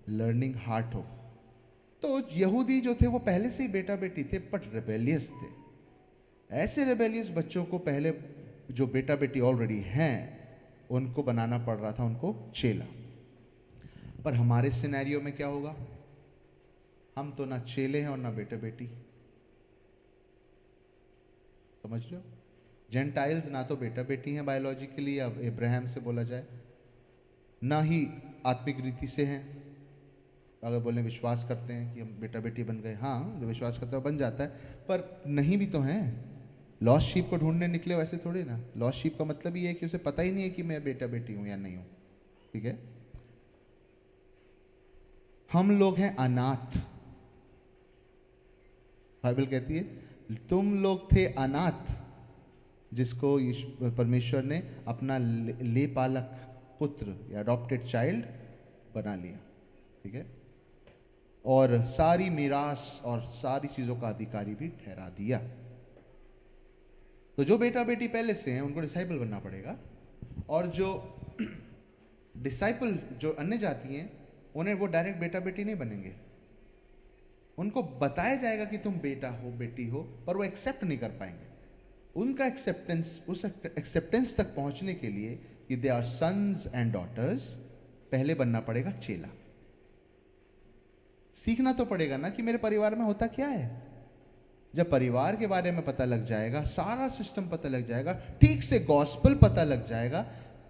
Learning heart हो। तो यहूदी जो थे वो पहले से ही बेटा बेटी थे, बट रेबेलियस थे। ऐसे रेबेलियस बच्चों को पहले, जो बेटा बेटी ऑलरेडी हैं, उनको बनाना पड़ रहा था उनको चेला। पर हमारे सिनेरियो में क्या होगा? हम तो ना चेले हैं और ना बेटे बेटी। समझ रहे हो? जेंटाइल्स ना तो बेटा बेटी हैं बायोलॉजिकली, अब इब्राहिम से बोला जाए, ना ही आत्मिक रीति से हैं। अगर बोले विश्वास करते हैं कि हम बेटा बेटी बन गए, हाँ, जो विश्वास करता है बन जाता है, पर नहीं भी तो हैं। लॉस्ट शीप को ढूंढने निकले वैसे थोड़ी ना। लॉस्ट शीप का मतलब ये है कि उसे पता ही नहीं है कि मैं बेटा बेटी हूं या नहीं हूं। ठीक है? हम लोग हैं अनाथ। बाइबल कहती है तुम लोग थे अनाथ, जिसको परमेश्वर ने अपना ले पालक पुत्र या अडॉप्टेड चाइल्ड बना लिया। ठीक है? और सारी मीरास और सारी चीजों का अधिकारी भी ठहरा दिया। तो जो बेटा बेटी पहले से हैं उनको डिसाइपल बनना पड़ेगा, और जो डिसाइपल जो अन्य जाति हैं उन्हें वो डायरेक्ट बेटा बेटी नहीं बनेंगे। उनको बताया जाएगा कि तुम बेटा हो बेटी हो, पर वो एक्सेप्ट नहीं कर पाएंगे। उनका एक्सेप्टेंस, उस एक्सेप्टेंस तक पहुंचने के लिए कि they are sons and daughters, पहले बनना पड़ेगा चेला। सीखना तो पड़ेगा ना कि मेरे परिवार में होता क्या है। जब परिवार के बारे में पता लग जाएगा, सारा सिस्टम पता लग जाएगा, ठीक से गॉस्पल पता लग जाएगा,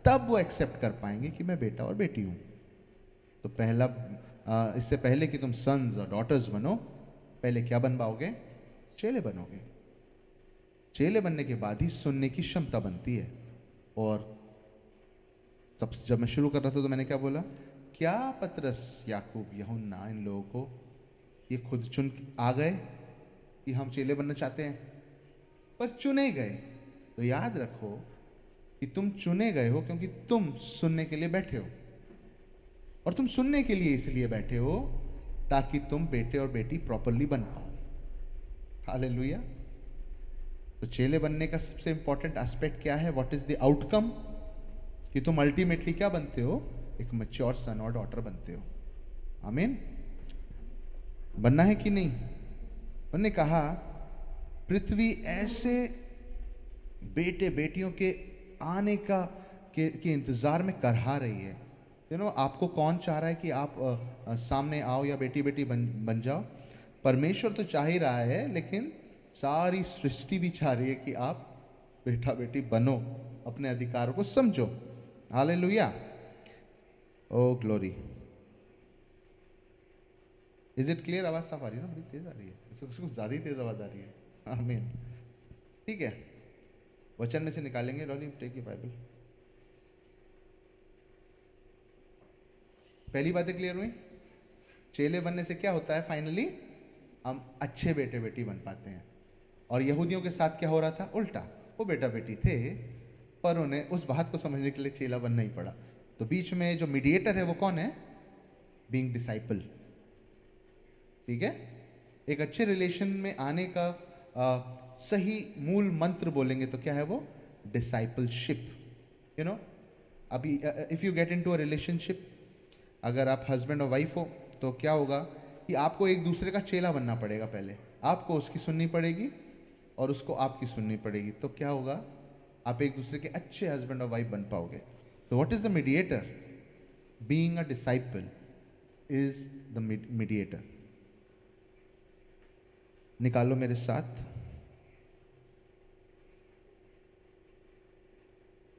तब वो एक्सेप्ट कर पाएंगे कि मैं बेटा और बेटी हूं। तो पहला, इससे पहले कि तुम सन्स और डॉटर्स बनो, पहले क्या बन पाओगे? चेले बनोगे। चेले बनने के बाद ही सुनने की क्षमता बनती है। और तब जब मैं शुरू कर रहा था तो मैंने क्या बोला? क्या पतरस, याकूब, यूहन्ना, इन लोगों को ये खुद चुन आ गए कि हम चेले बनना चाहते हैं? पर चुने गए। तो याद रखो कि तुम चुने गए हो क्योंकि तुम सुनने के लिए बैठे हो। और तुम सुनने के लिए इसलिए बैठे हो ताकि तुम बेटे और बेटी प्रॉपरली बन पाओ। हालेलुया। तो चेले बनने का सबसे इंपॉर्टेंट एस्पेक्ट क्या है? What is the outcome? कि तुम अल्टीमेटली क्या बनते हो? एक मैच्योर सन और डॉटर बनते हो। आमीन। बनना है कि नहीं? उन्होंने कहा पृथ्वी ऐसे बेटे बेटियों के आने के इंतजार में करहा रही है। आपको कौन चाह रहा है कि आप सामने आओ या बेटी बेटी बन जाओ? परमेश्वर तो चाह ही रहा है, लेकिन सारी सृष्टि भी चाह रही है कि आप बेटा बेटी बनो, अपने अधिकारों को समझो। Hallelujah. O glory. Is it clear? आवाज साफ आ रही है ना? बड़ी तेज आ रही है, कुछ ज्यादा ही तेज आवाज आ रही है। आमीन। ठीक है, वचन में से निकालेंगे। लॉली, टेक योर बाइबल। पहली बातें क्लियर हुई? चेले बनने से क्या होता है? फाइनली हम अच्छे बेटे बेटी बन पाते हैं। और यहूदियों के साथ क्या हो रहा था? उल्टा। वो बेटा बेटी थे, पर उन्हें उस बात को समझने के लिए चेला बनना ही पड़ा। तो बीच में जो मीडिएटर है वो कौन है? Being disciple. ठीक है? एक अच्छे रिलेशन में आने का सही मूल मंत्र बोलेंगे तो क्या है वो? डिसाइपलशिप। अभी if you get into a relationship, अगर आप हस्बैंड और वाइफ हो, तो क्या होगा कि आपको एक दूसरे का चेला बनना पड़ेगा। पहले आपको उसकी सुननी पड़ेगी और उसको आपकी सुननी पड़ेगी। तो क्या होगा? आप एक दूसरे के अच्छे हस्बैंड और वाइफ बन पाओगे। तो what is the mediator? Being a disciple is the mediator. निकालो मेरे साथ।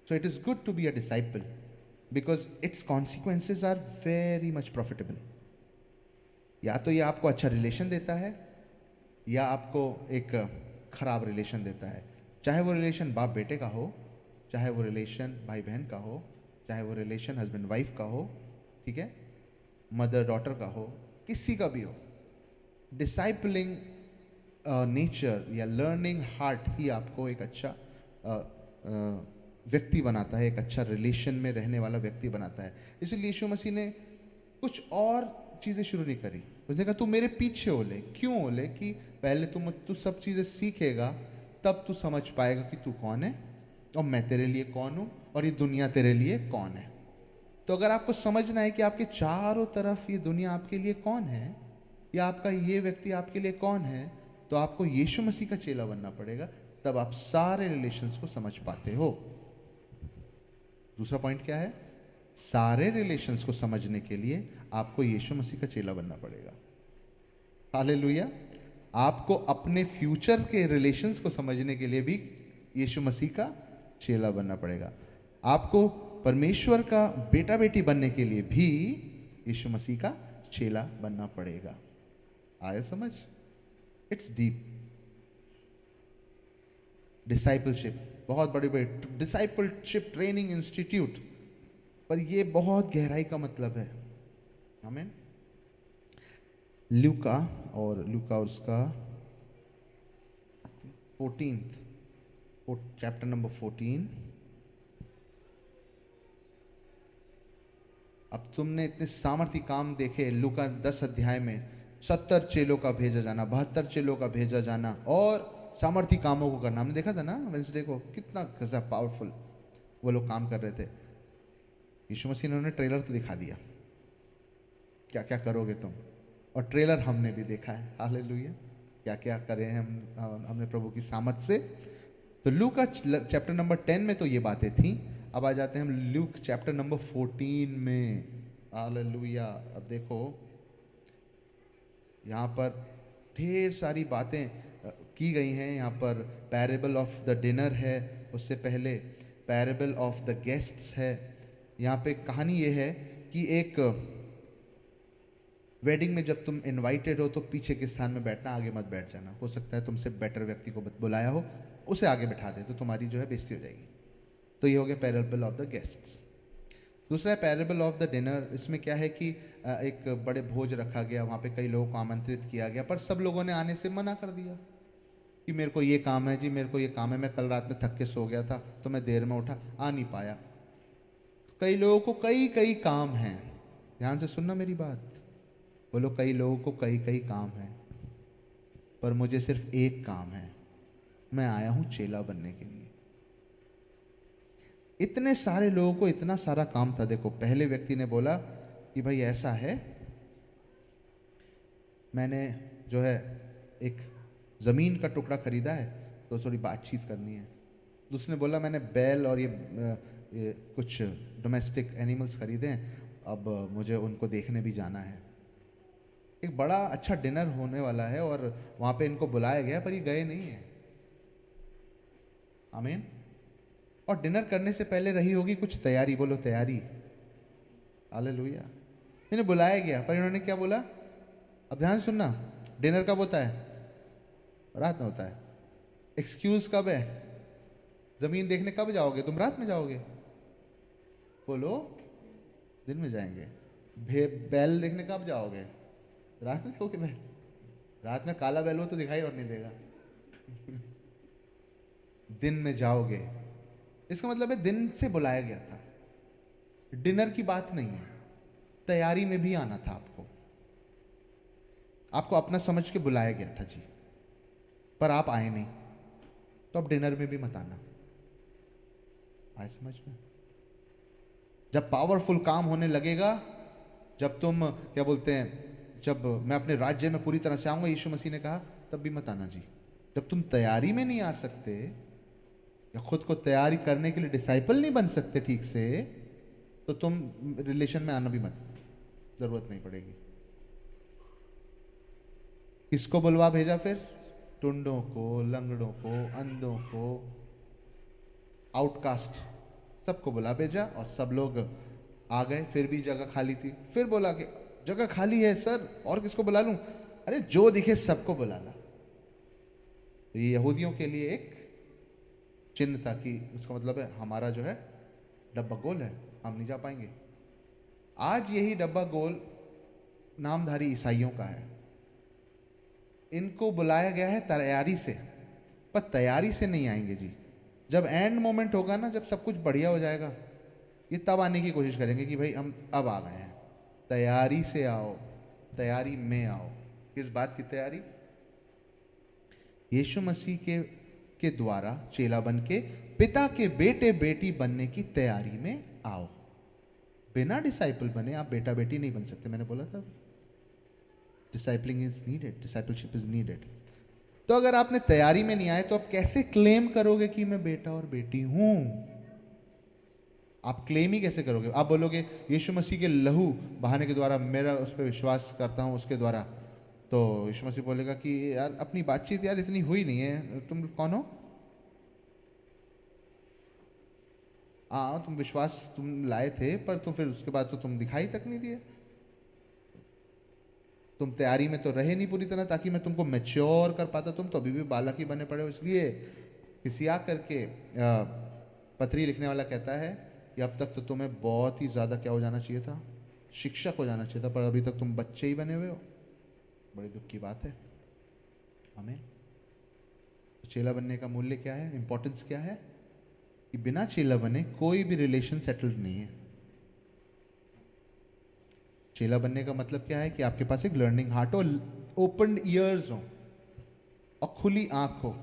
So it is good to be a disciple because its consequences are very much profitable. या तो ये आपको अच्छा रिलेशन देता है या आपको एक खराब रिलेशन देता है। चाहे वो रिलेशन बाप बेटे का हो, चाहे वो रिलेशन भाई बहन का हो, चाहे वो रिलेशन हस्बैंड वाइफ का हो, ठीक है, मदर डॉटर का हो, किसी का भी हो। डिसाइपलिंग नेचर या लर्निंग हार्ट ही आपको एक अच्छा व्यक्ति बनाता है, एक अच्छा रिलेशन में रहने वाला व्यक्ति बनाता है। इसलिए यीशु मसीह ने कुछ और चीज़ें शुरू नहीं करी। उसने कहा तू मेरे पीछे हो ले। क्यों हो ले? कि पहले तू सब चीज़ें सीखेगा, तब तू समझ पाएगा कि तू कौन है और मैं तेरे लिए कौन हूँ और ये दुनिया तेरे लिए कौन है। तो अगर आपको समझना है कि आपके चारों तरफ ये दुनिया आपके लिए कौन है, या आपका ये व्यक्ति आपके लिए कौन है, तो आपको यीशु मसीह का चेला बनना पड़ेगा, तब आप सारे रिलेशंस को समझ पाते हो। दूसरा पॉइंट क्या है? सारे रिलेशंस को समझने के लिए आपको यीशु मसीह का चेला बनना पड़ेगा। हालेलुया। आपको अपने फ्यूचर के रिलेशंस को समझने के लिए भी यीशु मसीह का चेला बनना पड़ेगा। आपको परमेश्वर का बेटा बेटी बनने के लिए भी यीशु मसीह का चेला बनना पड़ेगा। आया समझ? It's deep. डिसाइपलशिप, बहुत बड़े बड़े डिसाइपलशिप ट्रेनिंग इंस्टीट्यूट, पर ये बहुत गहराई का मतलब है। आमीन। लूका और उसका 14 चैप्टर नंबर 14। अब तुमने इतने सामर्थ्य काम देखे लूका 10 अध्याय में, 70 चेलों का भेजा जाना, 72 चेलों का भेजा जाना और सामर्थ्य कामों को करना। हमने देखा था ना वेंसडे को, कितना गजब पावरफुल वो लोग काम कर रहे थे। यीशु मसीह ने उन्हें ट्रेलर तो दिखा दिया, क्या क्या करोगे तुम, और ट्रेलर हमने भी देखा है। हालेलुया। क्या क्या करें हमने प्रभु की सामर्थ से। तो लूका चैप्टर नंबर 10 में तो ये बातें थी। अब आ जाते हैं हम लूक चैप्टर नंबर 14 में। हालेलुया। अब देखो यहाँ पर ढेर सारी बातें की गई हैं। यहाँ पर पैरेबल ऑफ द डिनर है, उससे पहले पैरेबल ऑफ द गेस्ट्स है। यहाँ पे कहानी ये है कि एक वेडिंग में जब तुम इनवाइटेड हो तो पीछे के स्थान में बैठना, आगे मत बैठ जाना। हो सकता है तुमसे बेटर व्यक्ति को बुलाया हो, उसे आगे बैठा दे तो तुम्हारी जो है बेइज्जती हो जाएगी। तो ये हो गया पैरेबल ऑफ द गेस्ट्स। दूसरा है पैरेबल ऑफ द डिनर। इसमें क्या है कि एक बड़े भोज रखा गया, वहाँ पे कई लोगों को आमंत्रित किया गया, पर सब लोगों ने आने से मना कर दिया कि मेरे को ये काम है जी, मेरे को ये काम है, मैं कल रात में थक के सो गया था तो मैं देर में उठा, आ नहीं पाया। कई लोगों को कई कई काम हैं। ध्यान से सुनना मेरी बात। बोलो, कई लोगों को कई कई काम है, पर मुझे सिर्फ एक काम है, मैं आया हूं चेला बनने के लिए। इतने सारे लोगों को इतना सारा काम था। देखो, पहले व्यक्ति ने बोला कि भाई ऐसा है, मैंने जो है एक जमीन का टुकड़ा खरीदा है तो थोड़ी बातचीत करनी है। दूसरे ने बोला मैंने बैल और ये कुछ डोमेस्टिक एनिमल्स खरीदे हैं, अब मुझे उनको देखने भी जाना है। एक बड़ा अच्छा डिनर होने वाला है और वहां पे इनको बुलाया गया, पर ये गए नहीं है। आमीन। और डिनर करने से पहले रही होगी कुछ तैयारी। बोलो तैयारी। हालेलुया। इन्हें बुलाया गया, पर इन्होंने क्या बोला? अब ध्यान सुनना, डिनर कब होता है? रात में होता है। एक्सक्यूज कब है? जमीन देखने कब जाओगे तुम? रात में जाओगे। बोलो, दिन में जाएंगे। बैल देखने कब जाओगे? रात में जाओगे। बैल रात में काला बैल हो तो दिखाई और नहीं देगा। दिन में जाओगे, इसका मतलब है दिन से बुलाया गया था। डिनर की बात नहीं है, तैयारी में भी आना था आपको। आपको अपना समझ के बुलाया गया था जी, पर आप आए नहीं, तो अब डिनर में भी मत आना। आए समझ में? जब पावरफुल काम होने लगेगा, जब तुम क्या बोलते हैं, जब मैं अपने राज्य में पूरी तरह से आऊंगा, यीशु मसीह ने कहा, तब भी मत आना जी। जब तुम तैयारी में नहीं आ सकते या खुद को तैयारी करने के लिए डिसाइपल नहीं बन सकते ठीक से, तो तुम रिलेशन में आना भी मत, जरूरत नहीं पड़ेगी। किसको बुलवा भेजा फिर? टुंडों को, लंगड़ों को, अंधों को, आउटकास्ट, सबको बुला भेजा और सब लोग आ गए। फिर भी जगह खाली थी। फिर बोला कि जगह खाली है सर, और किसको बुला लूं? अरे जो दिखे सबको बुला ला। तो ये यहूदियों के लिए एक चिन्ह था कि उसका मतलब है हमारा जो है डब्बा गोल है, हम नहीं जा पाएंगे। आज यही डब्बा गोल नामधारी ईसाइयों का है। इनको बुलाया गया है तैयारी से, पर तैयारी से नहीं आएंगे जी। जब एंड मोमेंट होगा ना, जब सब कुछ बढ़िया हो जाएगा, ये तब आने की कोशिश करेंगे कि भाई हम अब आ गए हैं। तैयारी से आओ, तैयारी में आओ। किस बात की तैयारी? यीशु मसीह के द्वारा चेला बन के पिता के बेटे बेटी बनने की तैयारी में आओ। बिना डिसाइपल बने आप बेटा बेटी नहीं बन सकते, मैंने बोला था। Discipling is needed, discipleship is needed. तो अगर आपने तैयारी में नहीं आए तो आप कैसे क्लेम करोगे कि मैं बेटा और बेटी हूं? आप क्लेम ही कैसे करोगे? आप बोलोगे यीशु मसीह के लहू बहाने के द्वारा मेरा उस पर विश्वास करता हूं उसके द्वारा, तो यीशु मसीह बोलेगा कि यार अपनी बातचीत यार इतनी हुई नहीं है, तुम कौन हो? हाँ तुम विश्वास तुम लाए थे, पर तुम फिर उसके बाद तो तुम दिखाई तक नहीं दिए। तुम तैयारी में तो रहे नहीं पूरी तरह ताकि मैं तुमको मैच्योर कर पाता, तुम तो अभी भी बालक ही बने पड़े हो। इसलिए किसिया करके पत्री लिखने वाला कहता है कि अब तक तो तुम्हें बहुत ही ज़्यादा क्या हो जाना चाहिए था, शिक्षक हो जाना चाहिए था, पर अभी तक तुम बच्चे ही बने हुए हो। बड़ी दुख की बात है। हमें तो चेला बनने का मूल्य क्या है, इंपॉर्टेंस क्या है? कि बिना चेला बने कोई भी रिलेशन सेटल्ड नहीं है। चेला बनने का मतलब क्या है? कि आपके पास एक लर्निंग हार्ट हो, ओपन ईयर्स हो और खुली आंख हो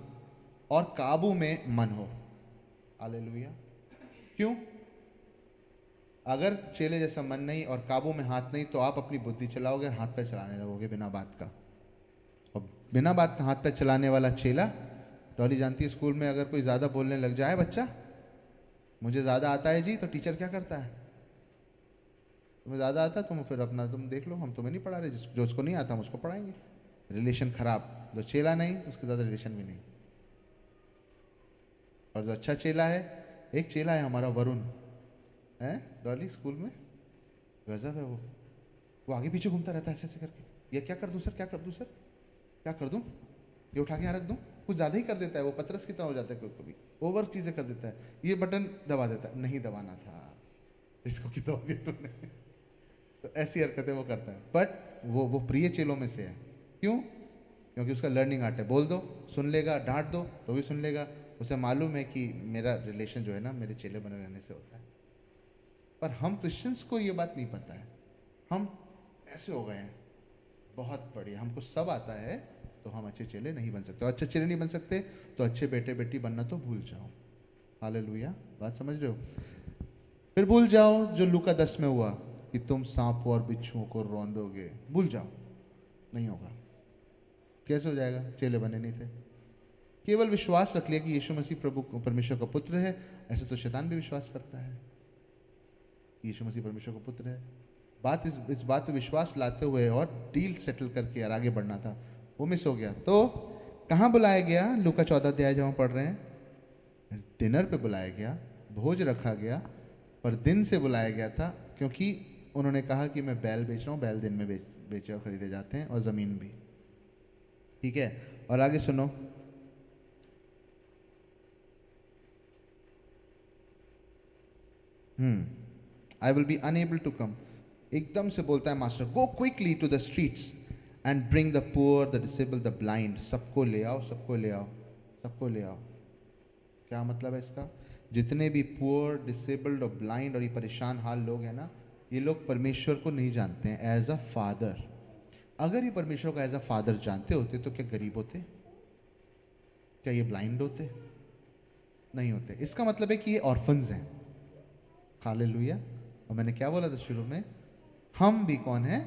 और काबू में मन हो। हालेलुया। क्यों? अगर चेले जैसा मन नहीं और काबू में हाथ नहीं तो आप अपनी बुद्धि चलाओगे और हाथ पैर चलाने लगोगे बिना बात का। और बिना बात का हाथ पैर चलाने वाला चेला, डॉली जानती है स्कूल में अगर कोई ज़्यादा बोलने लग जाए बच्चा, मुझे ज़्यादा आता है जी, तो टीचर क्या करता है? तुम्हें ज़्यादा आता है तुम फिर अपना तुम देख लो, हम तुम्हें नहीं पढ़ा रहे, जो उसको नहीं आता हम उसको पढ़ाएंगे। रिलेशन खराब। जो चेला नहीं उसके ज़्यादा रिलेशन भी नहीं। और जो अच्छा चेला है, एक चेला है हमारा वरुण, है डॉली स्कूल में, गजब है वो आगे पीछे घूमता रहता है ऐसे ऐसे करके, ये क्या कर दूं सर, क्या कर दूं सर, क्या कर दूं, ये उठा के यहाँ रख दूं, कुछ ज़्यादा ही कर देता है वो, पतरस की तरह हो जाता है कभी कभी, ओवर चीज़ें कर देता है, ये बटन दबा देता है, नहीं दबाना था इसको, क्यों दबा दिया तुमने? तो ऐसी हरकतें वो करता है, बट वो प्रिय चेलों में से है। क्यों? क्योंकि उसका लर्निंग आर्ट है, बोल दो सुन लेगा, डांट दो तो भी सुन लेगा, उसे मालूम है कि मेरा रिलेशन जो है ना मेरे चेले बने रहने से होता है। पर हम क्रिश्चियंस को ये बात नहीं पता है, हम ऐसे हो गए हैं बहुत बढ़िया, हमको सब आता है तो हम अच्छे चेले नहीं बन सकते, और अच्छे चेले नहीं बन सकते तो अच्छे बेटे बेटी बनना तो भूल जाओ। हालेलुया, बात समझ रहे हो? फिर भूल जाओ जो लूका 10 में हुआ कि तुम सांपों और बिच्छुओं को रौंदोगे, भूल जाओ, नहीं होगा। कैसे हो जाएगा? चेले बने नहीं थे। केवल विश्वास रख लिया कि यीशु मसीह प्रभु परमेश्वर का पुत्र है, ऐसे तो शैतान भी विश्वास करता है यीशु मसीह परमेश्वर का पुत्र है। बात इस बात पे विश्वास लाते हुए और डील सेटल करके और आगे बढ़ना था, वो मिस हो गया। तो कहाँ बुलाया गया? लूका 14 अध्याय जब हम पढ़ रहे हैं, डिनर पे बुलाया गया, भोज रखा गया, पर दिन से बुलाया गया था क्योंकि उन्होंने कहा कि मैं बैल बेच रहा हूँ, बैल दिन में बेचे और खरीदे जाते हैं, और ज़मीन भी। ठीक है, और आगे सुनो, I will be unable to come. एकदम से बोलता है master, go quickly to the streets and bring the poor, the disable, the blind, सबको ले आओ, सबको ले आओ, सबको ले आओ। क्या मतलब है इसका? जितने भी पुअर, डिसेबल्ड और ब्लाइंड और ये परेशान हाल लोग हैं ना, ये लोग परमेश्वर को नहीं जानते हैं एज अ फादर। अगर ये परमेश्वर को एज अ फादर जानते होते तो क्या गरीब होते? क्या ये ब्लाइंड होते? नहीं होते। इसका मतलब है कि ये ऑर्फन्स हैं। हालेलुया। और मैंने क्या बोला था शुरू में? हम भी कौन है?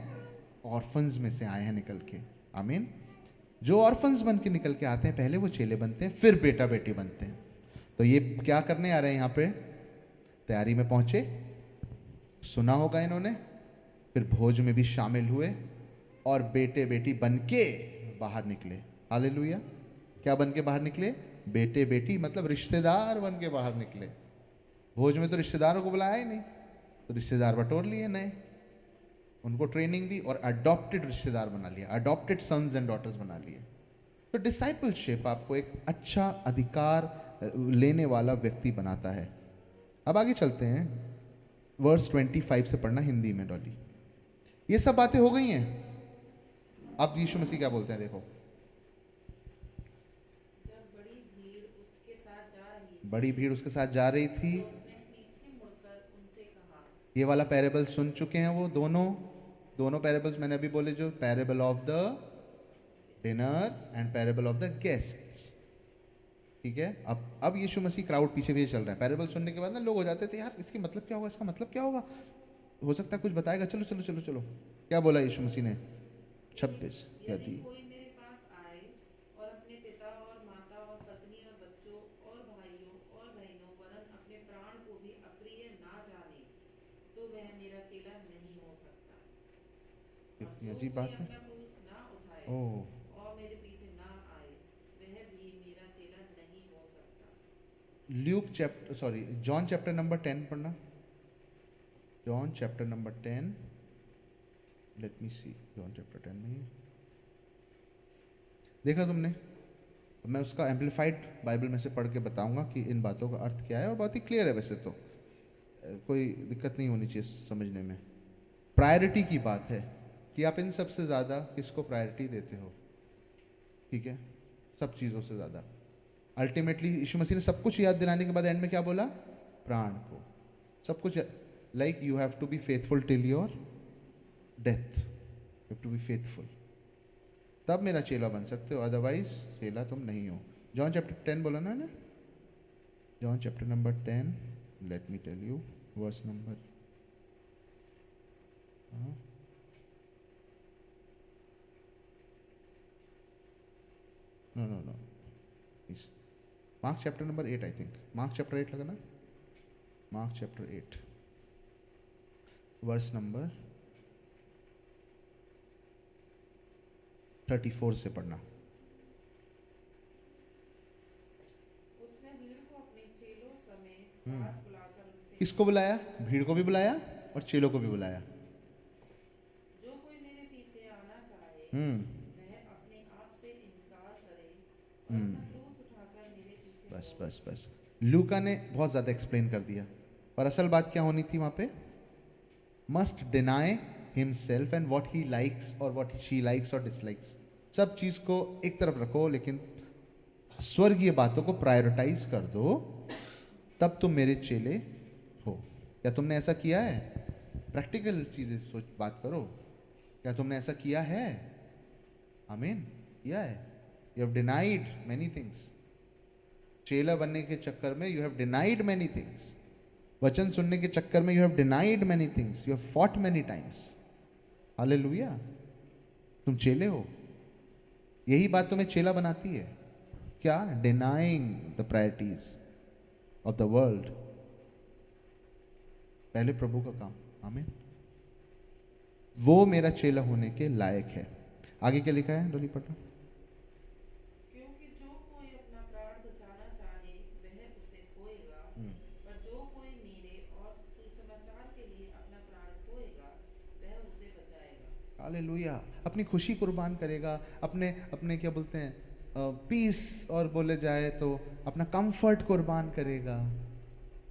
ऑर्फन्स में से आए हैं निकल के। आमीन। जो ऑर्फन्स बन के निकल के आते हैं, पहले वो चेले बनते हैं, फिर बेटा बेटी बनते हैं। तो ये क्या करने आ रहे हैं यहाँ पे? तैयारी में पहुंचे, सुना होगा इन्होंने, फिर भोज में भी शामिल हुए और बेटे बेटी बन के बाहर निकले। हालेलुया। क्या बन के बाहर निकले? बेटे बेटी, मतलब रिश्तेदार बन के बाहर निकले। भोज में तो रिश्तेदारों को बुलाया ही नहीं, तो रिश्तेदार बटोर लिए नए, उनको ट्रेनिंग दी और अडॉप्टेड रिश्तेदार बना लिया, अडॉप्टेड सन्स एंड डॉटर्स बना लिए। तो डिसाइपलशिप आपको एक अच्छा अधिकार लेने वाला व्यक्ति बनाता है। अब आगे चलते हैं, वर्स 25 से पढ़ना हिंदी में डॉली। ये सब बातें हो गई हैं। अब यीशु मसीह क्या बोलते हैं, देखो। जब बड़ी भीड़ उसके साथ जा रही थी, तो उसने पीछे मुड़कर उनसे कहा। ये वाला पैरेबल सुन चुके हैं वो दोनों पैरेबल्स मैंने अभी बोले, जो parable of the dinner and parable of the guests. ठीक है, अब यीशु मसीह क्राउड पीछे पीछे चल रहा है। पैरेबल सुनने के बाद ना लोग हो जाते थे, यार इसकी मतलब क्या होगा, इसका मतलब क्या होगा, हो सकता है कुछ बताएगा। चलो चलो चलो चलो, क्या बोला यीशु मसीह ने? 26 यदि यदि कोई मेरे पास आए और अपने पिता और माता और पत्नी और बच्चों और भाइयों और बहनों वरन अपने प्राण को भी अप्रिय ना जाने, तो वह मेरा चेला नहीं हो सकता। और कितनी जो अजीब कोई बात है। अपना क्रूस ना उठाए ओह, और मेरे पीछे ना आए, वह भी मेरा चेला नहीं हो सकता। Luke chapter, sorry, John chapter number 10 पढ़ना। John chapter number 10, let me see, John chapter 10 में ही है। देखा तुमने? मैं उसका एम्पलीफाइड बाइबल में से पढ़ के बताऊंगा कि इन बातों का अर्थ क्या है, और बहुत ही क्लियर है वैसे तो, कोई दिक्कत नहीं होनी चाहिए समझने में। प्रायोरिटी की बात है कि आप इन सब से ज़्यादा किसको प्रायोरिटी देते हो, ठीक है? सब चीज़ों से ज़्यादा। अल्टीमेटली यीशु मसीह ने सब कुछ याद दिलाने के बाद एंड में क्या बोला? प्राण को। सब कुछ, like you have to be faithful till your death, you have to be faithful, तब मेरा चेला बन सकते हो, अदरवाइज चेला तुम नहीं हो। जॉन चैप्टर 10 बोला ना? John chapter number 10, let me tell you verse number, no no no, Mark chapter number 8, I think Mark chapter 8 लगा ना? मार्क चैप्टर 8 वर्स नंबर 34 से पढ़ना। उसने भीड़ को अपने चेलों समेत पास बुलाकर उनसे किसको बुलाया? भीड़ को भी बुलाया और चेलों को भी बुलाया। जो कोई मेरे पीछे आना चाहे, हम्म वह अपने आप से इनकार करे और अपना क्रूस उठाकर मेरे पीछे बस दौड़े। बस बस, लूका ने बहुत ज़्यादा एक्सप्लेन कर दिया, पर असल बात क्या होनी थी वहाँ पे? Must deny himself and what he likes और व्हाट शी लाइक्स और डिसलाइक्स, सब चीज़ को एक तरफ रखो, लेकिन स्वर्गीय बातों को प्रायोरिटाइज कर दो, तब तुम मेरे चेले हो। क्या तुमने ऐसा किया है? प्रैक्टिकल चीज़ें सोच, बात करो। क्या तुमने ऐसा किया है? आमीन, किया है? You have denied many things. चेला बनने के चक्कर में you have denied many things. वचन सुनने के चक्कर में you have denied many things, you have fought many times. Hallelujah, तुम चेले हो। यही बात तुम्हें चेला बनाती है। क्या? Denying the priorities of the world, पहले प्रभु का काम। आमीन, वो मेरा चेला होने के लायक है। आगे क्या लिखा है? डोली पढ़ना। क्योंकि जो कोई अपना प्राण बचाना चाहे वह उसे खोएगा, पर जो कोई मेरे और सुसमाचार के लिए अपना प्राण खोएगा वह उसे बचाएगा। हालेलुया, अपनी खुशी कुर्बान करेगा, अपने अपने क्या बोलते हैं, पीस, और बोले जाए तो अपना कंफर्ट कुर्बान करेगा।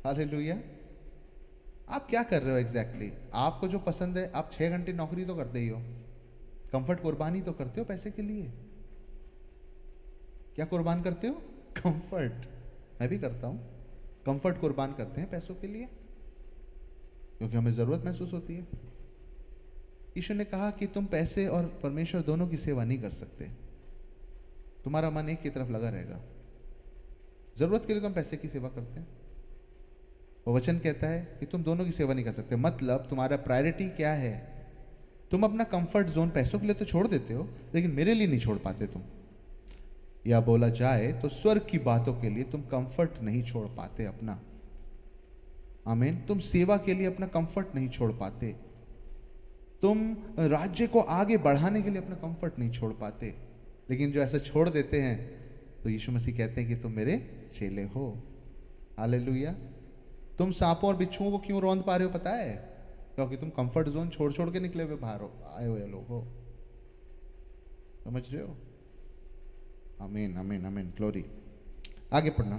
हालेलुया। आप क्या कर रहे हो एग्जैक्टली? आपको जो पसंद है, आप 6 घंटे नौकरी तो करते ही हो, कंफर्ट कुर्बानी तो करते हो पैसे के लिए। क्या कुर्बान करते हो? कंफर्ट। मैं भी करता हूँ, कंफर्ट कुर्बान करते हैं पैसों के लिए, क्योंकि हमें जरूरत महसूस होती है। यीशु ने कहा कि तुम पैसे और परमेश्वर दोनों की सेवा नहीं कर सकते, तुम्हारा मन एक की तरफ लगा रहेगा। जरूरत के लिए तुम पैसे की सेवा करते हैं, वो वचन कहता है कि तुम दोनों की सेवा नहीं कर सकते। मतलब तुम्हारा प्रायोरिटी क्या है? तुम अपना कंफर्ट जोन पैसों के लिए तो छोड़ देते हो, लेकिन मेरे लिए नहीं छोड़ पाते तुम। या बोला जाए तो स्वर्ग की बातों के लिए तुम कंफर्ट नहीं छोड़ पाते अपना। आमीन, तुम सेवा के लिए अपना कंफर्ट नहीं छोड़ पाते, तुम राज्य को आगे बढ़ाने के लिए अपना कंफर्ट नहीं छोड़ पाते। लेकिन जो ऐसा छोड़ देते हैं, तो यीशु मसीह कहते हैं कि तुम मेरे चेले हो। हालेलुया। तुम सांपों और बिच्छुओं को क्यों रौंद पा रहे हो पता है? क्योंकि तुम कंफर्ट जोन छोड़ छोड़ के निकले हुए बाहर आए हुए लोग हो। समझ रहे हो? आमीन आमीन आमीन, ग्लोरी। आगे पढ़ना।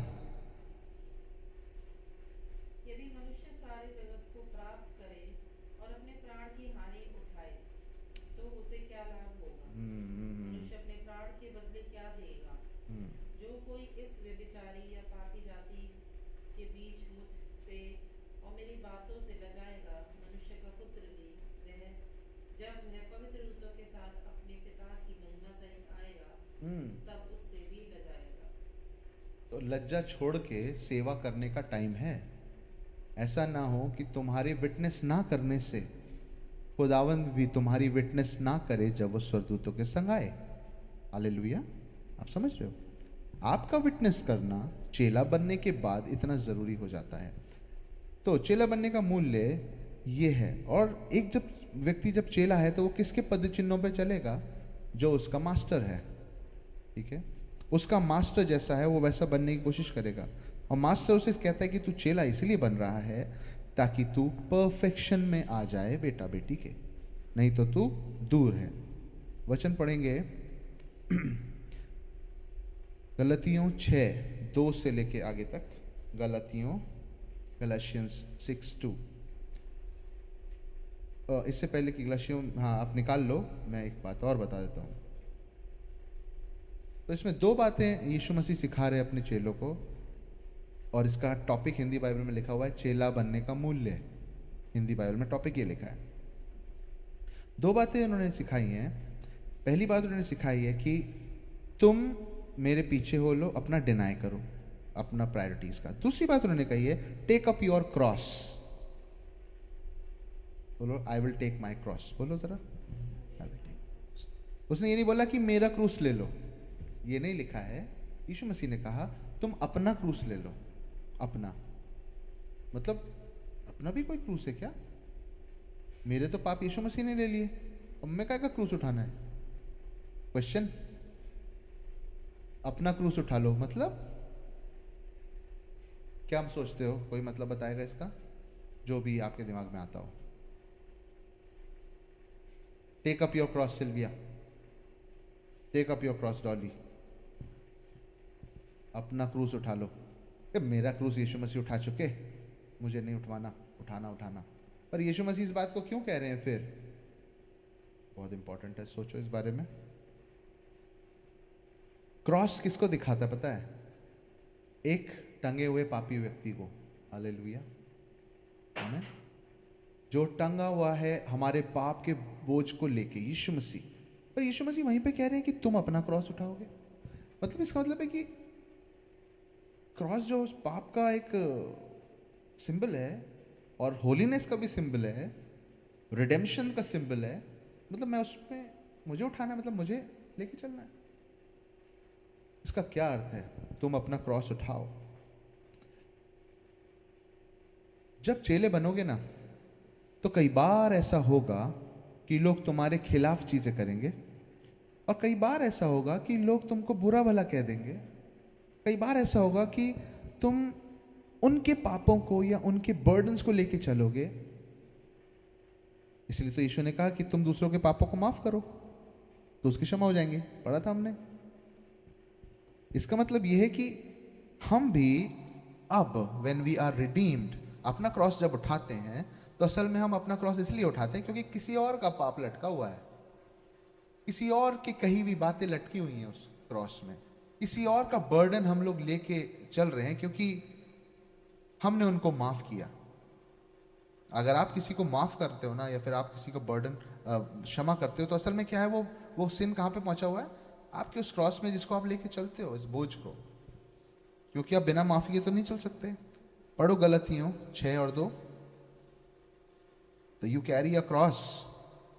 यदि मनुष्य सारे जगत को प्राप्त करे और अपने प्राण की हानि उठाए, तो उसे क्या लाभ होगा? मनुष्य अपने प्राण के बदले क्या देगा? जो कोई इस व्यभिचारी या पापी जाति के बीच मुझसे और मेरी बातों से लजाएगा, मनुष्य का पुत्र भी वह, जब वह पवित्र दूतों के साथ अपने पिता की महिमा सहित आएगा, तब उससे भी लजाएगा। तो लज्जा छोड़ के सेवा करने का टाइम है। ऐसा ना हो कि तुम्हारी विटनेस ना करने से खुदावंद भी तुम्हारी विटनेस ना करे जब वो स्वर्गदूतों के संग आए। हालेलुया। आप समझ रहे हो? आपका विटनेस करना चेला बनने के बाद इतना जरूरी हो जाता है। तो चेला बनने का मूल्य ये है। और एक जब व्यक्ति जब चेला है तो वो किसके पद चिन्हों पे चलेगा? जो उसका मास्टर है। ठीक है, उसका मास्टर जैसा है वो वैसा बनने की कोशिश करेगा। और मास्टर उसे कहता है कि तू चेला इसलिए बन रहा है ताकि तू परफेक्शन में आ जाए बेटा बेटी के, नहीं तो तू दूर है। वचन पढ़ेंगे गलतियों 6:2 से लेके आगे तक। गलाशियंस 6:2। इससे पहले कि गलाशियों, हाँ आप निकाल लो, मैं एक बात और बता देता हूँ। तो इसमें 2 बातें यीशु मसीह सिखा रहे हैं अपने चेलों को, और इसका टॉपिक हिंदी बाइबल में लिखा हुआ है चेला बनने का मूल्य। हिंदी बाइबल में टॉपिक ये लिखा है। 2 बातें उन्होंने सिखाई हैं। पहली बात उन्होंने सिखाई है कि तुम मेरे पीछे हो लो, अपना डिनाई करो, अपना प्रायोरिटीज का। दूसरी बात उन्होंने कही है टेक अप योर क्रॉस। बोलो I will take my cross. बोलो जरा। उसने ये नहीं बोला कि मेरा क्रूस ले लो, ये नहीं लिखा है। यीशु मसीह ने कहा तुम अपना क्रूस ले लो। अपना मतलब अपना भी कोई क्रूस है क्या? मेरे तो पाप यीशु मसीह ने ले लिए, अब मैं क्या क्रूस उठाना है? क्वेश्चन। अपना क्रूस उठा लो मतलब क्या हम सोचते हो? कोई मतलब बताएगा इसका? जो भी आपके दिमाग में आता हो। Take up your cross Sylvia, take up your cross Dolly. अपना क्रूस उठा लो। मेरा क्रूस यीशु मसीह उठा चुके, मुझे नहीं उठवाना, उठाना। पर यीशु मसीह इस बात को क्यों कह रहे हैं फिर? बहुत इंपॉर्टेंट है, सोचो इस बारे में। क्रॉस किसको दिखाता पता है? एक टंगे हुए पापी व्यक्ति को। हालेलुया। आमीन। जो टंगा हुआ है हमारे पाप के बोझ को लेके, यीशु मसीह। पर यीशु मसीह वहीं पे कह रहे हैं कि तुम अपना क्रॉस उठाओगे। मतलब इसका मतलब है कि क्रॉस जो पाप का एक सिंबल है और होलीनेस का भी सिंबल है, रिडेम्पशन का सिंबल है। मतलब मैं उसमें, मुझे उठाना मतलब मुझे लेके चलना है। इसका क्या अर्थ है? तुम अपना क्रॉस उठाओ। जब चेले बनोगे ना तो कई बार ऐसा होगा कि लोग तुम्हारे खिलाफ चीजें करेंगे, और कई बार ऐसा होगा कि लोग तुमको बुरा भला कह देंगे। कई बार ऐसा होगा कि तुम उनके पापों को या उनके बर्डन्स को लेके चलोगे। इसलिए तो यीशु ने कहा कि तुम दूसरों के पापों को माफ करो तो उसकी क्षमा हो जाएंगे। पढ़ा था हमने। इसका मतलब यह है कि हम भी अब व्हेन वी आर रिडीम्ड अपना क्रॉस जब उठाते हैं तो असल में हम अपना क्रॉस इसलिए उठाते हैं क्योंकि किसी और का पाप लटका हुआ है, किसी और की कही हुई बातें लटकी हुई हैं उस क्रॉस में, किसी और का बर्डन हम लोग लेके चल रहे हैं क्योंकि हमने उनको माफ किया। अगर आप किसी को माफ करते हो ना, या फिर आप किसी को बर्डन क्षमा करते हो, तो असल में क्या है, वो सिन कहाँ पे पहुंचा हुआ है? आपके उस क्रॉस में जिसको आप लेके चलते हो, इस बोझ को। क्योंकि आप बिना माफी के तो नहीं चल सकते। पढ़ो गलतियों 6:2। तो you carry a cross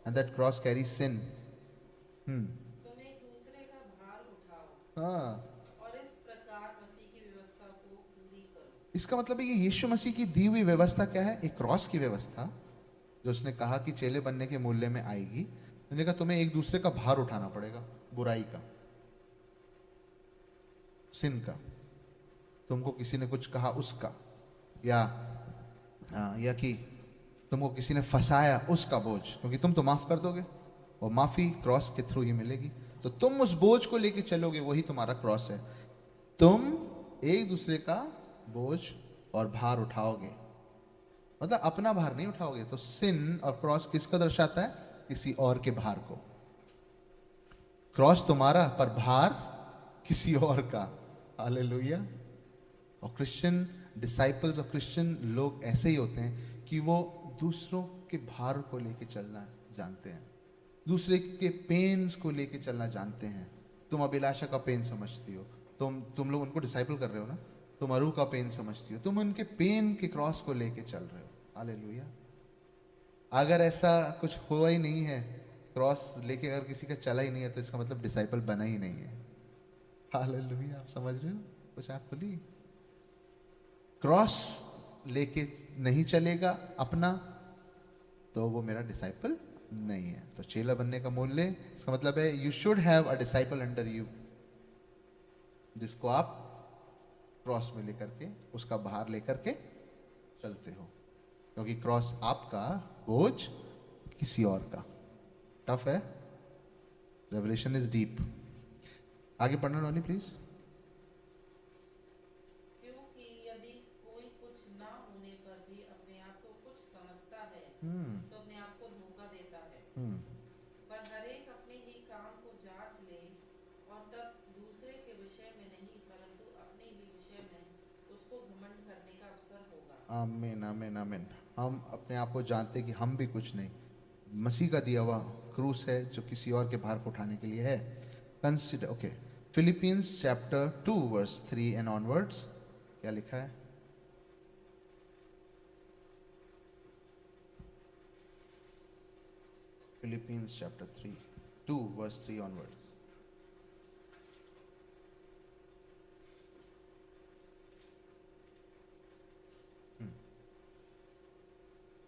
and that cross carry sin. तुम एक दूसरे का भार उठाओ हाँ, और इस प्रकार मसीह की व्यवस्था को पूरी करो। इसका मतलब है कि यीशु मसीह की दी हुई व्यवस्था क्या है? एक क्रॉस की व्यवस्था, जो उसने कहा कि चेले बनने के मूल्य में आएगी। उसने कहा तुम्हें एक दूसरे का भार उठाना पड़ेगा, बुराई का, सिन का। तुमको किसी ने कुछ कहा उसका, या कि तुमको किसी ने फंसाया उसका बोझ, क्योंकि तुम तो माफ कर दोगे और माफी क्रॉस के थ्रू ही मिलेगी। तो तुम उस बोझ को लेके चलोगे, वही तुम्हारा क्रॉस है। तुम एक दूसरे का बोझ और भार उठाओगे, मतलब अपना भार नहीं उठाओगे। तो सिन और क्रॉस किसका दर्शाता है? किसी और के भार को। क्रॉस तुम्हारा पर भार किसी और का। हालेलुया। और क्रिश्चियन डिसाइपल्स और क्रिश्चियन लोग ऐसे ही होते हैं कि वो दूसरों के भार को लेके चलना जानते हैं, दूसरे के पेन्स को लेके चलना जानते हैं। तुम अभिलाषा का पेन समझती हो, तुम लोग उनको डिसाइपल कर रहे हो ना, तुम अरू का पेन समझती हो, तुम उनके पेन के क्रॉस को लेके चल रहे हो। हालेलुया। अगर ऐसा कुछ हुआ ही नहीं है, क्रॉस लेके अगर किसी का चला ही नहीं है, तो इसका मतलब डिसाइपल बना ही नहीं है। हालेलुया। आप समझ रहे हो? कुछ आँख खुली। क्रॉस लेके नहीं चलेगा अपना, तो वो मेरा डिसाइपल नहीं है। तो चेला बनने का मूल्य, इसका मतलब है you should have a disciple under you, जिसको आप क्रॉस में लेकर के, उसका भार लेकर के चलते हो, क्योंकि क्रॉस आपका, बोझ किसी और का। टफ है। Revelation is deep. आगे पढ़ना डॉली प्लीज। क्योंकि यदि कोई कुछ ना होने पर भी अपने आप को कुछ समझता है तो अपने आप को धोखा देता है। पर हरेक अपने ही काम को जांच ले, और तब दूसरे के विषय में नहीं परंतु अपने ही विषय में उसको घमंड करने का अवसर होगा। आमीन आमीन आमीन। हम अपने आप को जानते कि हम भी कुछ नहीं, मसीह का दिया हुआ क्रूस है जो किसी और के भार को उठाने के लिए है। Consider, okay, Philippians chapter 2 verse 3 and onwards क्या लिखा है? Philippians chapter 2 verse 3 onwards.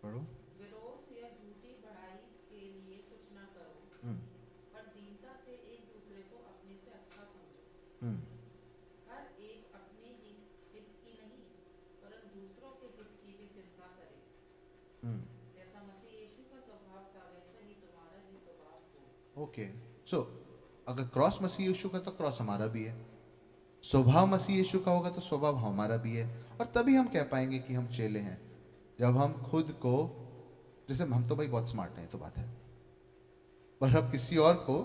पढ़ो। विरोध या झूठी बढ़ाई के लिए कुछ ना करो, हम्म पर दीनता से एक दूसरे को अपने से अच्छा समझो। हम्म हर एक अपने ही हित की नहीं परंतु दूसरों के हित की भी चिंता करे। हम्म जैसा मसीह यीशु का स्वभाव था वैसा ही तुम्हारा भी स्वभाव हो। ओके, सो अगर क्रॉस मसीह यीशु का, तो क्रॉस हमारा भी है। स्वभाव मसीह यीशु का होगा, तो स्वभाव हमारा भी है। और तभी हम कह पाएंगे कि हम चेले हैं, जब हम खुद को, जैसे हम तो भाई बहुत स्मार्ट हैं, तो बात है, पर अब किसी और को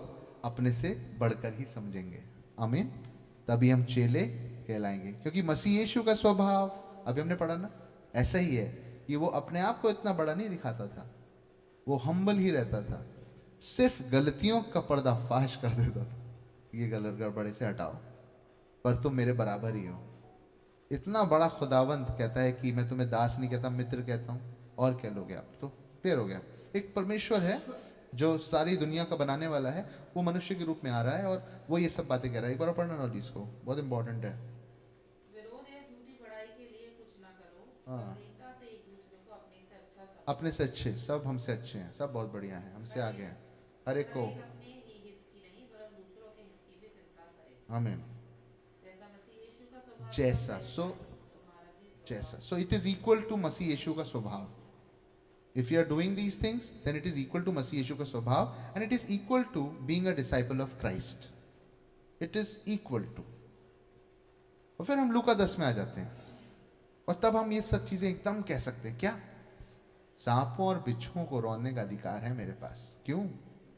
अपने से बढ़कर ही समझेंगे। आमीन। तभी हम चेले कहलाएंगे, क्योंकि मसीह यीशु का स्वभाव, अभी हमने पढ़ा ना, ऐसा ही है कि वो अपने आप को इतना बड़ा नहीं दिखाता था, वो हम्बल ही रहता था, सिर्फ गलतियों का पर्दाफाश कर देता था, ये गलत गड़बड़े से हटाओ, पर तुम मेरे बराबर ही हो। इतना बड़ा खुदावंत कहता है कि मैं तुम्हें दास नहीं कहता, मित्र कहता हूँ, और क्या लोगे आप? तो क्लियर हो गया। एक परमेश्वर है जो सारी दुनिया का बनाने वाला है, वो मनुष्य के रूप में आ रहा है और वो ये सब बातें कह रहा है। एक बार पढ़ना नॉलेज को, बहुत इंपॉर्टेंट है। विरोध या झूठी बढ़ाई के लिए कुछ ना करो, हाँ। पर दीनता से एक दूसरे को अपने से अच्छा समझो। अपने से अच्छे, सब हमसे अच्छे हैं, सब बहुत बढ़िया हैं, हमसे आगे हैं, हर एक को। अपने ही हित की नहीं परंतु दूसरों के हित की भी चिंता करे। आमीन। जैसा मसीह यीशु का स्वभाव था, जैसा, वैसा सो ही तुम्हारा भी स्वभाव जैसा, so it is equal to मसीह यीशु का स्वभाव। If you are doing these things, then it is equal to मसीह यीशु का स्वभाव, and it is equal to being a disciple of Christ. It is equal to. और फिर हम लूका 10 में आ जाते हैं, और तब हम ये सब चीजें एकदम कह सकते हैं। क्या? सांपों और बिच्छुओं को रौंदने का अधिकार है मेरे पास। क्यों?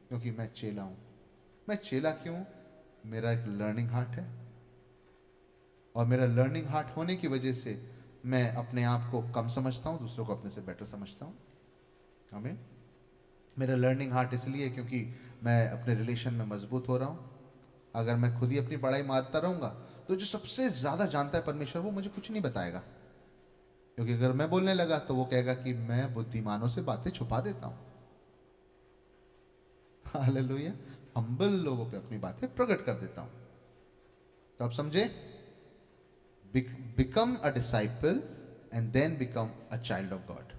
क्योंकि मैं चेला हूं। मैं चेला क्यों? मेरा एक लर्निंग हार्ट है, और मेरा लर्निंग हार्ट होने की वजह से मैं अपने आप को कम समझता हूं, दूसरों को अपने से बेटर समझता हूं। आमीन। मेरा लर्निंग हार्ट इसलिए क्योंकि मैं अपने रिलेशन में मजबूत हो रहा हूं। अगर मैं खुद ही अपनी बड़ाई मारता रहूंगा, तो जो सबसे ज्यादा जानता है परमेश्वर, वो मुझे कुछ नहीं बताएगा, क्योंकि अगर मैं बोलने लगा तो वो कहेगा कि मैं बुद्धिमानों से बातें छुपा देता हूं। हालेलुया। हम्बल लोगों पे अपनी बातें प्रकट कर देता हूं। तो आप समझे, become a disciple and then become a child of God,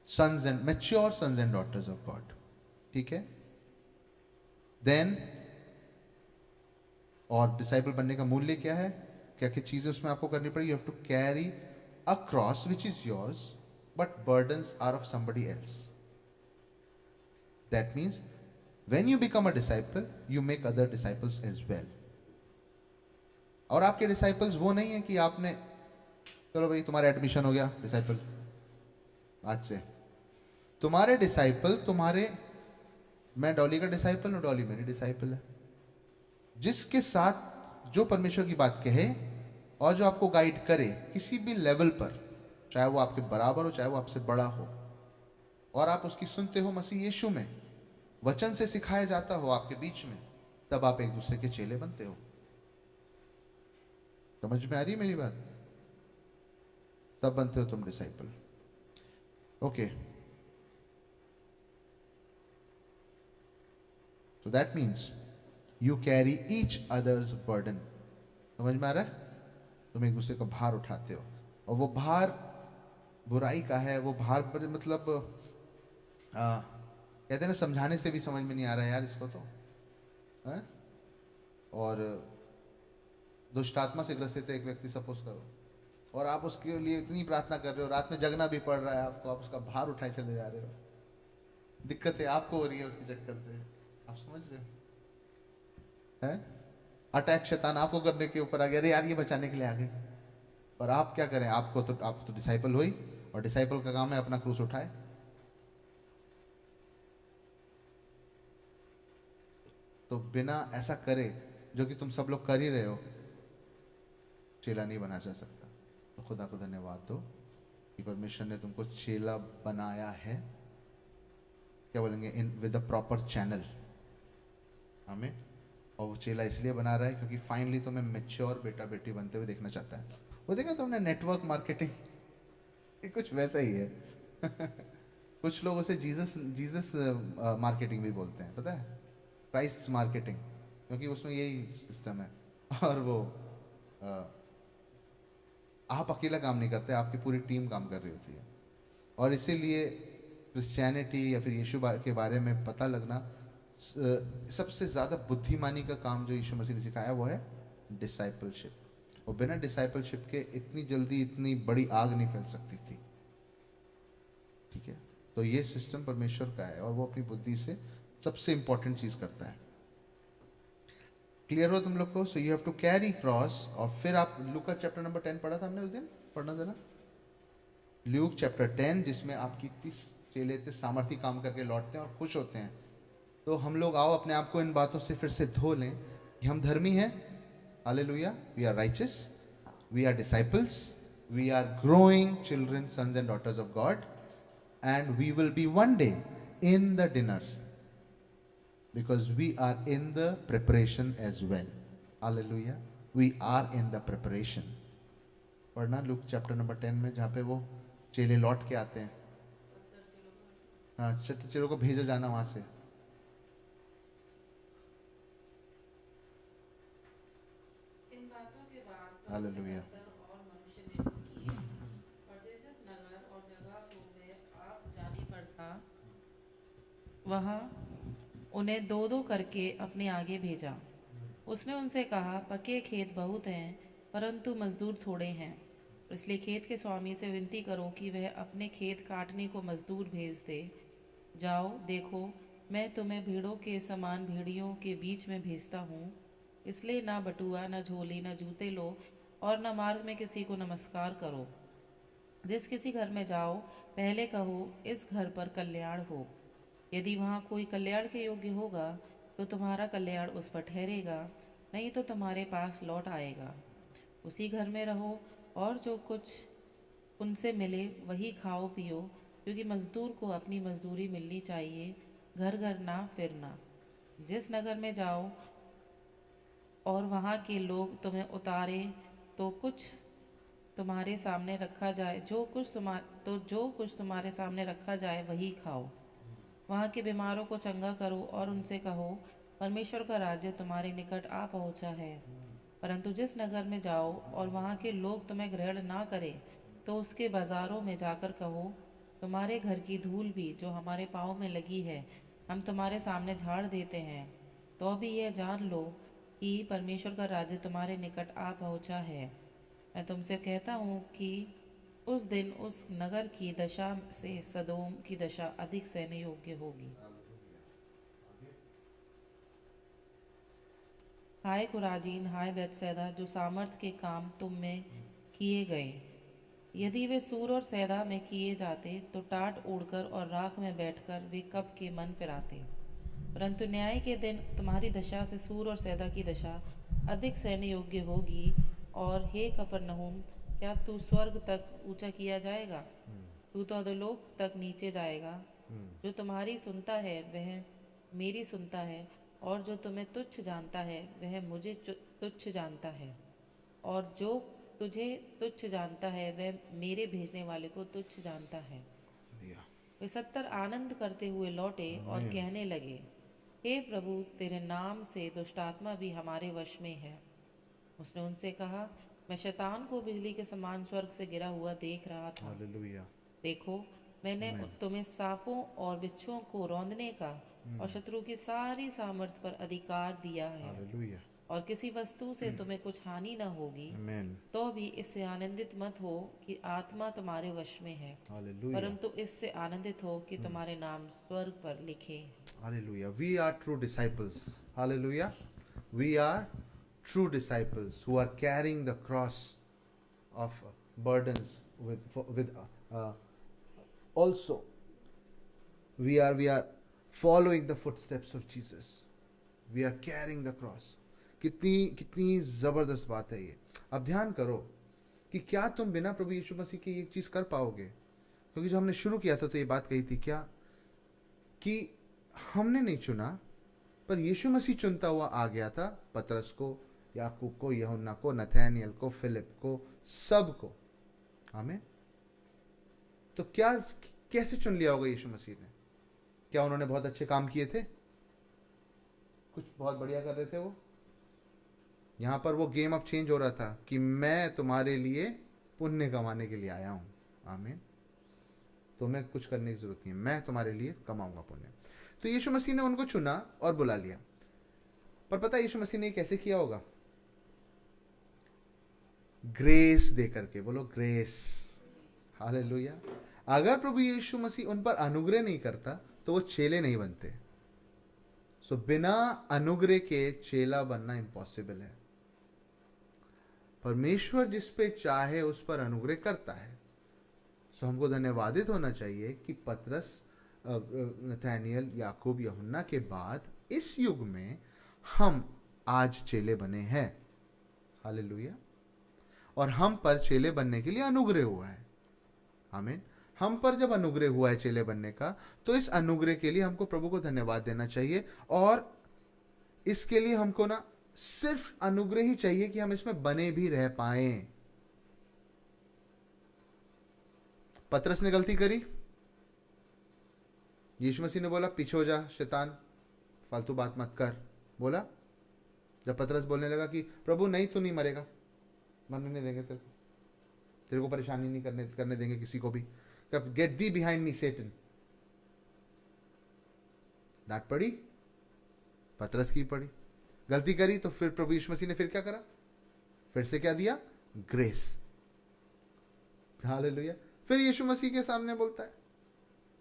sons and mature sons and daughters of God। ठीक है? देन, और डिसाइपल बनने का मूल्य क्या है? क्या क्या चीजें उसमें आपको करनी पड़ेगी? You have to carry a cross which is yours but burdens are of somebody else. That means when you become a disciple, you make other disciples as well. और आपके डिसाइपल्स वो नहीं है कि आपने, चलो भाई तुम्हारा एडमिशन हो गया डिसाइपल, आज से तुम्हारे डिसाइपल तुम्हारे, मैं डॉली का डिसाइपल हूं, डॉली मेरी डिसाइपल है। जिसके साथ जो परमेश्वर की बात कहे और जो आपको गाइड करे किसी भी लेवल पर, चाहे वो आपके बराबर हो, चाहे वो आपसे बड़ा हो, और आप उसकी सुनते हो मसीह यीशु में, वचन से सिखाया जाता हो आपके बीच में, तब आप एक दूसरे के चेले बनते हो। समझ में आ रही है मेरी बात? तब बनते हो तुम disciple. Okay, so that means you carry each other's burden। समझ में आ रहा है? तुम एक दूसरे का भार उठाते हो, और वो भार बुराई का है, वो भार मतलब कहते हैं ना, समझाने से भी समझ में नहीं आ रहा है यार इसको तो है? और दुष्ट आत्मा से ग्रसित है एक व्यक्ति, सपोज करो, और आप उसके लिए इतनी प्रार्थना कर रहे हो, रात में जगना भी पड़ रहा है आपको, आप उसका भार उठाए चले जा रहे हो, दिक्कतें आपको हो रही है उसके चक्कर से। आप समझ रहे हो? हैं? अटैक शैतान आपको करने के ऊपर आ गया, अरे यार ये बचाने के लिए आ गए, पर आप क्या करें? आप तो डिसाइपल हुई, और डिसाइपल का काम है अपना क्रूस उठाए। तो बिना ऐसा करे जो कि तुम सब लोग कर ही रहे हो, चेला नहीं बना जा सकता। तो खुदा को धन्यवाद दो कि परमेश्वर ने तुमको चेला बनाया है, क्या बोलेंगे, in with the proper channel. हमें, और वो चेला इसलिए बना रहा है क्योंकि फाइनली तुम्हें मैच्योर बेटा बेटी बनते हुए देखना चाहता है। वो देखा तुमने नेटवर्क मार्केटिंग, ये कुछ वैसा ही है। कुछ लोग उसे जीसस जीसस मार्केटिंग भी बोलते हैं, पता है, क्राइस्ट मार्केटिंग, क्योंकि उसमें यही सिस्टम है। और वो आप अकेला काम नहीं करते, आपकी पूरी टीम काम कर रही होती है। और इसीलिए क्रिश्चियनिटी या फिर यीशु के बारे में पता लगना, सबसे ज़्यादा बुद्धिमानी का काम जो यीशु मसीह ने सिखाया वो है डिसाइपलशिप। और बिना डिसाइपलशिप के इतनी जल्दी इतनी बड़ी आग नहीं फैल सकती थी। ठीक है, तो ये सिस्टम परमेश्वर का है, और वो अपनी बुद्धि से सबसे इंपॉर्टेंट चीज़ करता है। क्लियर हो तुम लोग को? So you have to carry cross. और फिर आप लूका चैप्टर नंबर 10 पढ़ा था हमने उस दिन, पढ़ना जरा, ल्यूक चैप्टर 10, जिसमें आपकी 30 चेले थे, सामर्थी काम करके लौटते हैं और खुश होते हैं। तो हम लोग आओ अपने आप को इन बातों से फिर से धो लें कि हम धर्मी हैं, hallelujah, we are righteous, we are disciples, we are growing children, sons and daughters of God, and we will be one day in the dinner, because we are in the preparation as well। Hallelujah, we are in the preparation। पढ़ना Luke chapter number 10 में, जहाँ पे वो चेले लौट के आते हैं। हाँ, चेलों को भेजा जाना वहाँ से। इन बातों के बाद हालेलुया। और मनुष्य ने दुख किए, और जिस नगर और जगह को वे आप जाने पड़ता, वहाँ उन्हें दो दो करके अपने आगे भेजा। उसने उनसे कहा, पके खेत बहुत हैं, परंतु मजदूर थोड़े हैं, इसलिए खेत के स्वामी से विनती करो कि वह अपने खेत काटने को मजदूर भेज दे। जाओ, देखो, मैं तुम्हें भीड़ों के समान भेड़ियों के बीच में भेजता हूँ। इसलिए ना बटुआ, न झोली, न जूते लो, और न मार्ग में किसी को नमस्कार करो। जिस किसी घर में जाओ, पहले कहो, इस घर पर कल्याण हो। यदि वहाँ कोई कल्याण के योग्य होगा तो तुम्हारा कल्याण उस पर ठहरेगा, नहीं तो तुम्हारे पास लौट आएगा। उसी घर में रहो, और जो कुछ उनसे मिले वही खाओ पियो, क्योंकि मजदूर को अपनी मजदूरी मिलनी चाहिए। घर घर ना फिरना। जिस नगर में जाओ और वहाँ के लोग तुम्हें उतारे तो कुछ तुम्हारे सामने रखा जाए, जो कुछ तुम्हारे सामने रखा जाए वही खाओ। वहाँ के बीमारों को चंगा करो और उनसे कहो, परमेश्वर का राज्य तुम्हारे निकट आ पहुँचा है। परंतु जिस नगर में जाओ और वहाँ के लोग तुम्हें ग्रहण ना करें, तो उसके बाजारों में जाकर कहो, तुम्हारे घर की धूल भी जो हमारे पाँव में लगी है, हम तुम्हारे सामने झाड़ देते हैं। तो भी यह जान लो कि परमेश्वर का राज्य तुम्हारे निकट आ पहुँचा है। मैं तुमसे कहता हूँ कि उस दिन उस नगर की दशा से सदोम की दशा अधिक सहने योग्य होगी। हाय खुराजीन, हाय बैतसैदा, जो सामर्थ के काम तुम में किए गए, यदि वे सूर और सैदा में किए जाते तो टाट उड़कर और राख में बैठकर वे कब के मन फिराते। परंतु न्याय के दिन तुम्हारी दशा से सूर और सैदा की दशा अधिक सहने योग्य होगी। और हे कफरनहूम, क्या तू स्वर्ग तक ऊंचा किया जाएगा? तू तो अधोलोक तक नीचे जाएगा। जो तुम्हारी सुनता है वह मेरी सुनता है, और जो तुम्हें तुच्छ जानता है वह मुझे तुच्छ जानता है। और जो तुझे तुच्छ जानता है वह मेरे भेजने वाले को तुच्छ जानता है। वे 70 आनंद करते हुए लौटे और कहने लगे, हे प्रभु, तेरे नाम से दुष्टात्मा भी हमारे वश में है। उसने उनसे कहा, मैं शैतान को बिजली के समान स्वर्ग से गिरा हुआ देख रहा था। हालेलुया। देखो, मैंने तुम्हें सांपों और बिच्छुओं को रौंदने का और शत्रु की सारी सामर्थ पर अधिकार दिया है, हालेलुया। और किसी वस्तु से तुम्हें कुछ हानि न होगी। आमेन। तो भी इससे आनंदित मत हो कि आत्मा तुम्हारे वश में है, हालेलुया। परंतु इससे आनंदित हो कि तुम्हारे नाम स्वर्ग पर लिखे हैं। Hallelujah. We are true disciples. Hallelujah. We are true disciples who are carrying the cross of burdens with also we are following the footsteps of Jesus. We are carrying the cross. कितनी कितनी जबरदस्त बात है ये। अब ध्यान करो कि क्या तुम बिना प्रभु यीशु मसीह के ये चीज कर पाओगे? क्योंकि जब हमने शुरू किया था तो ये बात कही थी क्या कि हमने नहीं चुना, पर यीशु मसीह चुनता हुआ आ गया था। पतरस को, याकूब को, यूहन्ना को, नथानियल को, फिलिप को, सबको। आमीन। तो क्या कैसे चुन लिया होगा यीशु मसीह ने? क्या उन्होंने बहुत अच्छे काम किए थे? कुछ बहुत बढ़िया कर रहे थे वो? यहां पर वो गेम अब चेंज हो रहा था कि मैं तुम्हारे लिए पुण्य कमाने के लिए आया हूं। आमीन। तुम्हें कुछ करने की जरूरत नहीं है, मैं तुम्हारे लिए कमाऊंगा पुण्य। तो यीशु मसीह ने उनको चुना और बुला लिया। पर पता है यीशु मसीह ने कैसे किया होगा? ग्रेस दे करके। बोलो ग्रेस। हालेलुया। अगर प्रभु यीशु मसीह उन पर अनुग्रह नहीं करता तो वो चेले नहीं बनते। सो बिना अनुग्रह के चेला बनना इम्पॉसिबल है। परमेश्वर जिस पे चाहे उस पर अनुग्रह करता है। सो हमको धन्यवादित होना चाहिए कि पतरस, नथानियल, याकूब, यूहन्ना के बाद इस युग में हम आज चेले बने हैं। हालेलुया। और हम पर चेले बनने के लिए अनुग्रह हुआ है। आमीन। हम पर जब अनुग्रह हुआ है चेले बनने का, तो इस अनुग्रह के लिए हमको प्रभु को धन्यवाद देना चाहिए। और इसके लिए हमको ना सिर्फ अनुग्रह ही चाहिए कि हम इसमें बने भी रह पाए। पतरस ने गलती करी, यीशु मसीह ने बोला पीछे हो जा शैतान, फालतू बात मत कर। बोला। जब पतरस बोलने लगा कि प्रभु नहीं, तू नहीं मरेगा, मरने नहीं देंगे तेरे को परेशानी नहीं करने देंगे किसी को भी। गेट दी बिहाइंड मी सेटन। डांट पड़ी, पतरस की पड़ी। गलती करी तो फिर प्रभु यीशु मसीह ने फिर क्या करा? फिर से क्या दिया? ग्रेस। हालेलुया। फिर यीशु मसीह के सामने बोलता है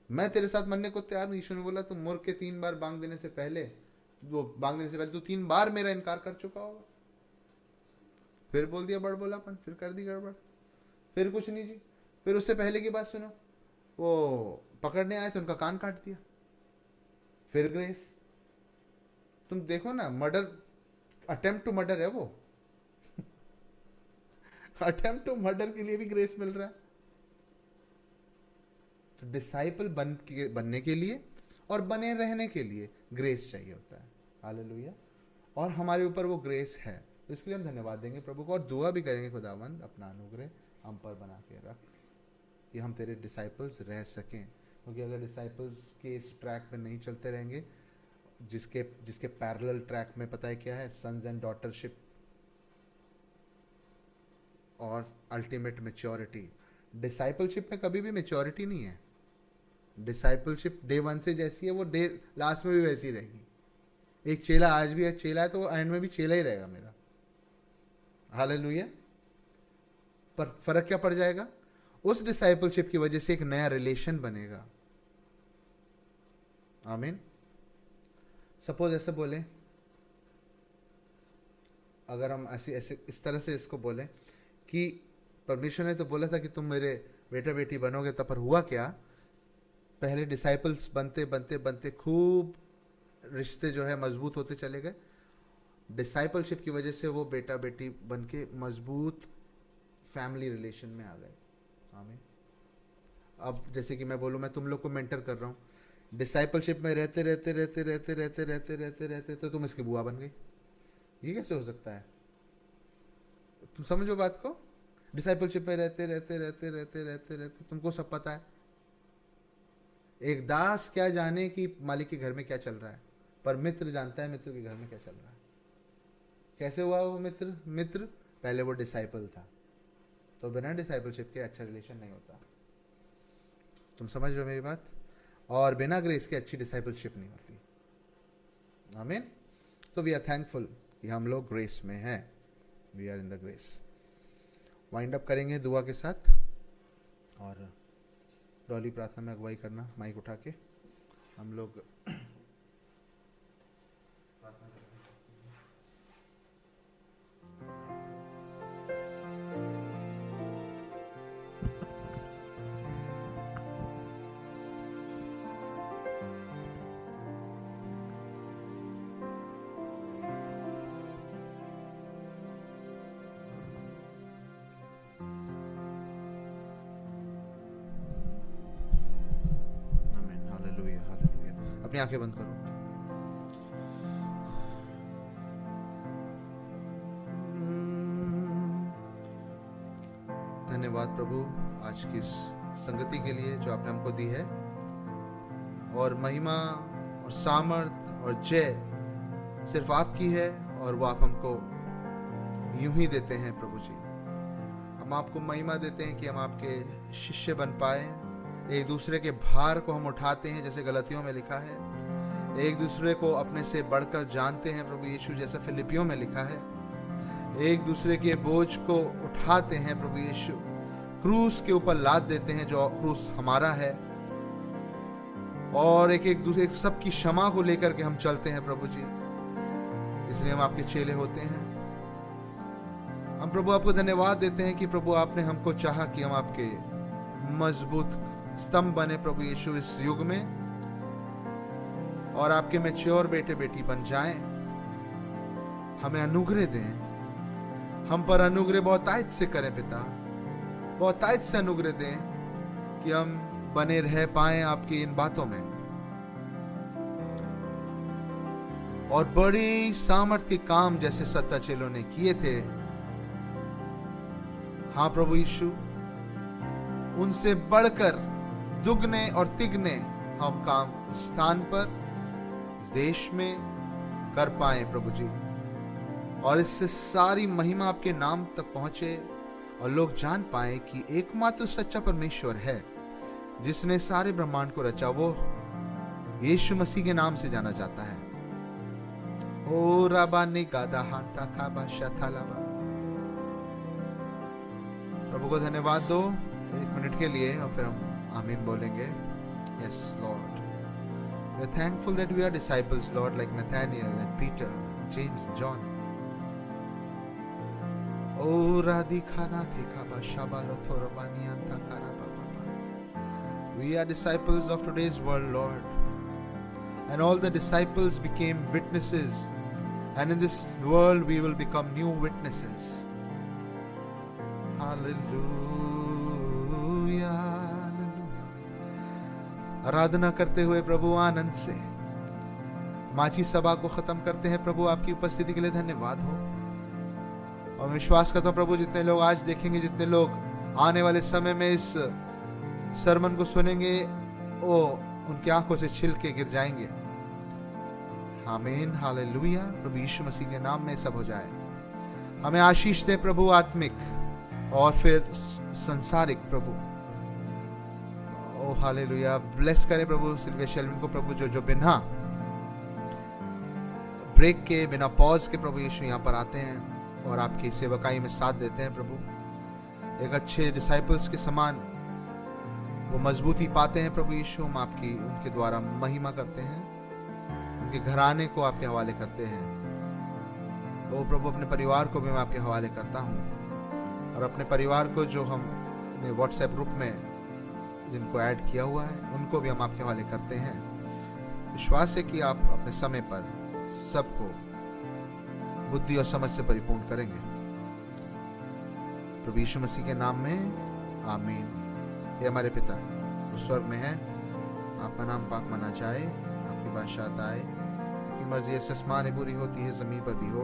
मैं तेरे साथ मरने को तैयार हूं। यीशु ने बोला तुम मुर्ग के 3 बार बांग देने से पहले तू 3 बार मेरा इनकार कर चुका होगा। फिर बोल दिया बड़बोलापन, फिर कर दी गड़बड़, फिर कुछ नहीं जी। फिर उससे पहले की बात सुनो, वो पकड़ने आए तो उनका कान काट दिया। फिर ग्रेस। तुम देखो ना, मर्डर, अटेम्प्ट टू मर्डर है वो। अटेम्प्ट टू मर्डर के लिए भी ग्रेस मिल रहा है। तो डिसाइपल बनने के लिए और बने रहने के लिए ग्रेस चाहिए होता है। हालेलुया। और हमारे ऊपर वो ग्रेस है, तो इसके लिए हम धन्यवाद देंगे प्रभु को और दुआ भी करेंगे खुदावंद अपना अनुग्रह हम पर बना के रख कि हम तेरे डिसाइपल्स रह सकें। क्योंकि अगर डिसाइपल्स के इस ट्रैक पे नहीं चलते रहेंगे, जिसके पैरेलल ट्रैक में पता है क्या है? सन्स एंड डॉटरशिप और अल्टीमेट मैच्योरिटी। डिसाइपलशिप में कभी भी मैच्योरिटी नहीं है। डिसाइपलशिप डे 1 से जैसी है वो डे लास्ट में भी वैसी रहेगी। एक चेला आज भी चेला है तो एंड में भी चेला ही रहेगा मेरा। हालेलुया। पर फर्क क्या पड़ जाएगा? उस डिसाइपलशिप की वजह से एक नया रिलेशन बनेगा। आमीन। सपोज ऐसे बोले, अगर हम ऐसे इस तरह से इसको बोले कि परमेश्वर ने तो बोला था कि तुम मेरे बेटा बेटी बनोगे, तब पर हुआ क्या? पहले डिसाइपल्स बनते बनते बनते खूब रिश्ते जो है मजबूत होते चले गए। डिसाइपलशिप की वजह से वो बेटा बेटी बन के मजबूत फैमिली रिलेशन में आ गए। आमीन। अब जैसे कि मैं बोलूँ, मैं तुम लोग को मेंटर कर रहा हूँ, डिसाइपलशिप में रहते रहते रहते रहते रहते रहते रहते रहते तो तुम इसकी बुआ बन गई। ये कैसे हो सकता है? तुम समझो बात को, डिसाइपलशिप पे रहते रहते रहते रहते रहते रहते तुमको सब पता है। एक दास क्या जाने कि मालिक के घर में क्या चल रहा है, पर मित्र जानता है मित्र के घर में क्या चल रहा है। कैसे हुआ वो मित्र? मित्र पहले वो डिसाइपल था, तो बिना डिसाइपलशिप के अच्छा रिलेशन नहीं होता। तुम समझ रहे हो मेरी बात? और बिना ग्रेस के अच्छी डिसाइपलशिप नहीं होती। आमीन। तो वी आर थैंकफुल कि हम लोग ग्रेस में हैं, we are in the grace. Wind up करेंगे दुआ के साथ, और डॉली प्रार्थना में अगुवाई करना, माइक उठा के हम लोग प्रार्थना करेंगे। आमीन, हालेलुया हालेलुया। अपनी आंखें बंद करो। धन्यवाद प्रभु आज की इस संगति के लिए जो आपने हमको दी है, और महिमा और सामर्थ और जय सिर्फ आपकी है, और वो आप हमको यूं ही देते हैं प्रभु जी। हम आपको महिमा देते हैं कि हम आपके शिष्य बन पाए, एक दूसरे के भार को हम उठाते हैं जैसे गलतियों में लिखा है, एक दूसरे को अपने से बढ़कर जानते हैं प्रभु यीशु जैसे फिलिपियों में लिखा है, एक दूसरे के बोझ को उठाते हैं प्रभु यीशु, क्रूस के ऊपर लाद देते हैं जो क्रूस हमारा है, और एक दूसरे सबकी क्षमा को लेकर के हम चलते हैं प्रभु जी। इसलिए हम आपके चेले होते हैं। हम प्रभु आपको धन्यवाद देते हैं कि प्रभु आपने हमको चाहा कि हम आपके मजबूत स्तंभ बने प्रभु यीशु इस युग में, और आपके मैच्योर बेटे बेटी बन जाएं। हमें अनुग्रह दें, हम पर अनुग्रह बहुत तायत से करें पिता, बहुत तायत से अनुग्रह दें कि हम बने रह पाएं आपकी इन बातों में, और बड़ी सामर्थ के काम जैसे सत्ता चेलों ने किए थे, हाँ प्रभु यीशु, उनसे बढ़कर दुगने और तिगने हम काम स्थान पर इस देश में कर पाए प्रभु जी, और इससे सारी महिमा आपके नाम तक पहुंचे, और लोग जान पाए कि एकमात्र सच्चा परमेश्वर है जिसने सारे ब्रह्मांड को रचा, वो यीशु मसीह के नाम से जाना जाता है। ओ राबानी गादा हांता खाबा शथालाबा। प्रभु को धन्यवाद दो 1 मिनट के लिए, और फिर हम आमीन बोलेंगे। Yes, Lord. We are thankful that we are disciples, Lord, like Nathaniel and Peter, James, John. Oh, Radhikana Phikaba Shabalo Thorabani Antakara Papa. We are disciples of today's world, Lord. And all the disciples became witnesses. And in this world we will become new witnesses. Hallelujah. आराधना करते हुए प्रभु आनंद से माची सभा को खत्म करते हैं। प्रभु आपकी उपस्थिति के लिए धन्यवाद हो, और विश्वास करता हूं प्रभु जितने लोग आज देखेंगे, जितने लोग आने वाले समय में इस सरमन को सुनेंगे, वो उनकी आंखों से छिल के गिर जाएंगे। आमीन, हालेलुया। प्रभु यीशु मसीह के नाम में सब हो जाए। हमें आशीष दे प्रभु, आत्मिक और फिर संसारिक प्रभु। ओ हालेलुया। ब्लेस करे प्रभु सिल्विया शेल्विन को प्रभु, जो बिना ब्रेक के, बिना पॉज के प्रभु यीशु यहाँ पर आते हैं और आपकी सेवकाई में साथ देते हैं प्रभु। एक अच्छे डिसाइपल्स के समान वो मजबूती पाते हैं प्रभु यीशु। हम आपकी उनके द्वारा महिमा करते हैं, उनके घराने को आपके हवाले करते हैं। ओ प्रभु, अपने परिवार को भी मैं आपके हवाले करता हूँ, और अपने परिवार को जो हमने व्हाट्सएप ग्रुप में जिनको ऐड किया हुआ है, उनको भी हम आपके हवाले करते हैं। विश्वास है कि आप अपने समय पर सबको बुद्धि और समझ से परिपूर्ण करेंगे। प्रभु यीशु मसीह के नाम में आमीन। हे हमारे पिता जो स्वर्ग में है, आपका नाम पाक माना जाए, आपकी बादशाहत आए, आपकी मर्जी आसमान में पूरी होती है, जमीन पर भी हो।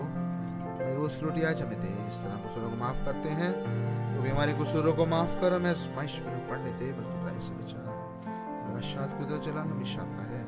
हमें रोज रोटी आज हमें दे, जिस तरह हम दूसरों को माफ करते हैं तो भी हमारे कसूरों को माफ कर, हमें आजमाइश में पड़ने दे बल्कि बुराई से बचा। बादशाह कुदरत जलाल हमेशा आपका है।